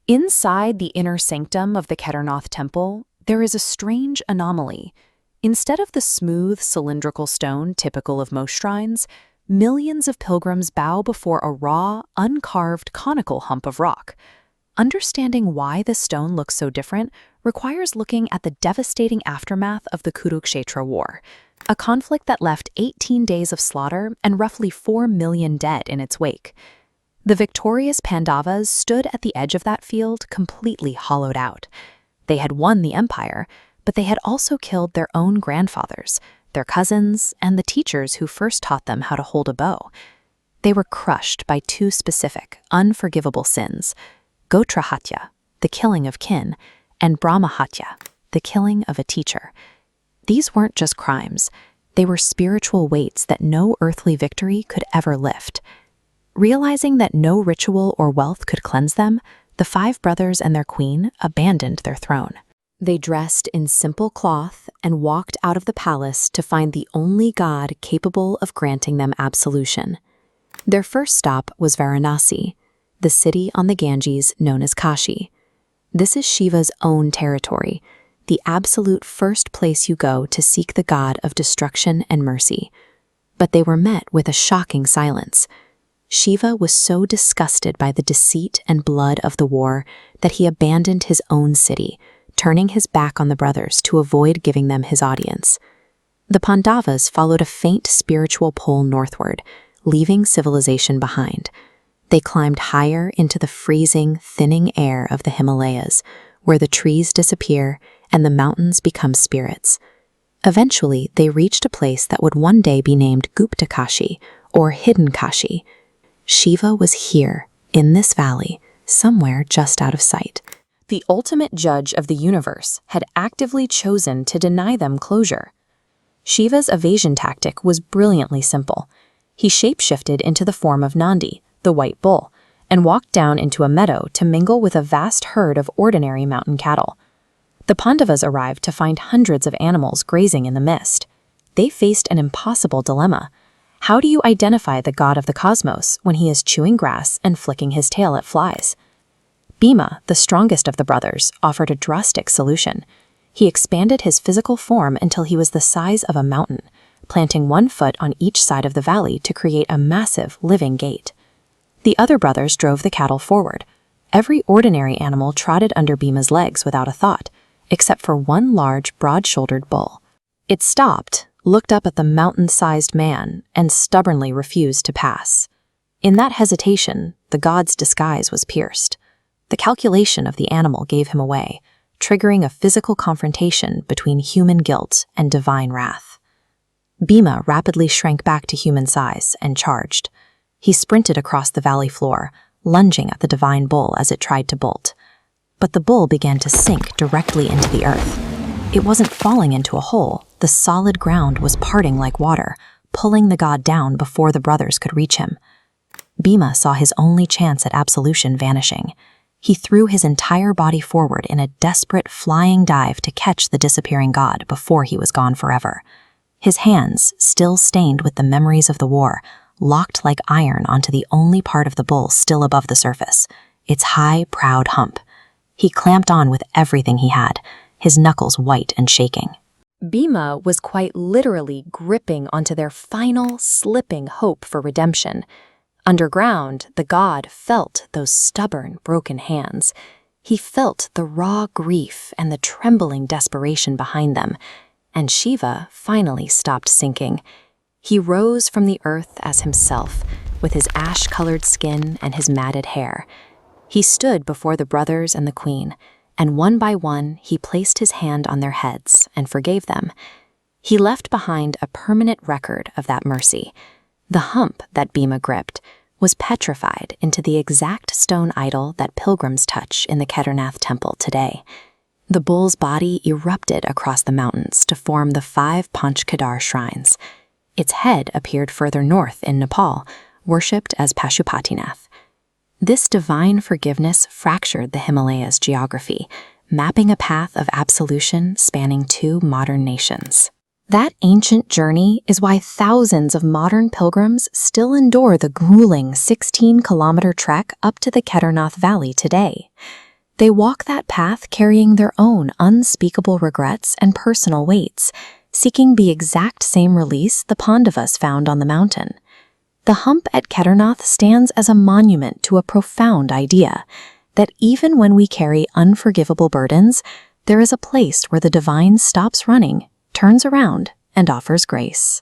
Inside the inner sanctum of the Kedarnath Temple, there is a strange anomaly. Instead of the smooth, cylindrical stone typical of most shrines, millions of pilgrims bow before a raw, uncarved conical hump of rock. Understanding why this stone looks so different requires looking at the devastating aftermath of the Kurukshetra War, a conflict that left 18 days of slaughter and roughly 4 million dead in its wake. The victorious Pandavas stood at the edge of that field completely hollowed out. They had won the empire, but they had also killed their own grandfathers, their cousins, and the teachers who first taught them how to hold a bow. They were crushed by two specific, unforgivable sins: Gotrahata, the killing of kin, and Brahhatya, the killing of a teacher. These weren't just crimes. They were spiritual weights that no earthly victory could ever lift. Realizing that no ritual or wealth could cleanse them, the five brothers and their queen abandoned their throne. They dressed in simple cloth and walked out of the palace to find the only god capable of granting them absolution. Their first stop was Varanasi, the city on the Ganges known as Kashi. This is Shiva's own territory, the absolute first place you go to seek the god of destruction and mercy. But they were met with a shocking silence. Shiva was so disgusted by the deceit and blood of the war that he abandoned his own city, turning his back on the brothers to avoid giving them his audience. The Pandavas followed a faint spiritual pull northward, leaving civilization behind. They climbed higher into the freezing, thinning air of the Himalayas, where the trees disappear and the mountains become spirits. Eventually, they reached a place that would one day be named Gupta Kashi, or Hidden Kashi. Shiva was here, in this valley, somewhere just out of sight. The ultimate judge of the universe had actively chosen to deny them closure. Shiva's evasion tactic was brilliantly simple. He shapeshifted into the form of Nandi, the white bull, and walked down into a meadow to mingle with a vast herd of ordinary mountain cattle. The Pandavas arrived to find hundreds of animals grazing in the mist. They faced an impossible dilemma. How do you identify the god of the cosmos when he is chewing grass and flicking his tail at flies? Bheema, the strongest of the brothers, offered a drastic solution. He expanded his physical form until he was the size of a mountain, planting 1 foot on each side of the valley to create a massive living gate. The other brothers drove the cattle forward. Every ordinary animal trotted under Bheema's legs without a thought, except for one large, broad-shouldered bull. It stopped, looked up at the mountain-sized man, and stubbornly refused to pass. In that hesitation, the god's disguise was pierced. The calculation of the animal gave him away, triggering a physical confrontation between human guilt and divine wrath. Bheema rapidly shrank back to human size and charged. He sprinted across the valley floor, lunging at the divine bull as it tried to bolt. But the bull began to sink directly into the earth. It wasn't falling into a hole. The solid ground was parting like water, pulling the god down before the brothers could reach him. Bheema saw his only chance at absolution vanishing. He threw his entire body forward in a desperate flying dive to catch the disappearing god before he was gone forever. His hands, still stained with the memories of the war, locked like iron onto the only part of the bull still above the surface, its high, proud hump. He clamped on with everything he had, his knuckles white and shaking. Bheema was quite literally gripping onto their final, slipping hope for redemption. Underground, the god felt those stubborn, broken hands. He felt the raw grief and the trembling desperation behind them, and Shiva finally stopped sinking. He rose from the earth as himself, with his ash-colored skin and his matted hair. He stood before the brothers and the queen, and one by one he placed his hand on their heads and forgave them. He left behind a permanent record of that mercy. The hump that Bheema gripped was petrified into the exact stone idol that pilgrims touch in the Kedarnath Temple today. The bull's body erupted across the mountains to form the 5 Panch Kedar shrines. Its head appeared further north in Nepal, worshipped as Pashupatinath. This divine forgiveness fractured the Himalayas' geography, mapping a path of absolution spanning 2 modern nations. That ancient journey is why thousands of modern pilgrims still endure the grueling 16-kilometer trek up to the Kedarnath Valley today. They walk that path carrying their own unspeakable regrets and personal weights, seeking the exact same release the Pandavas found on the mountain. The hump at Kedarnath stands as a monument to a profound idea that even when we carry unforgivable burdens, there is a place where the divine stops running, turns around, and offers grace.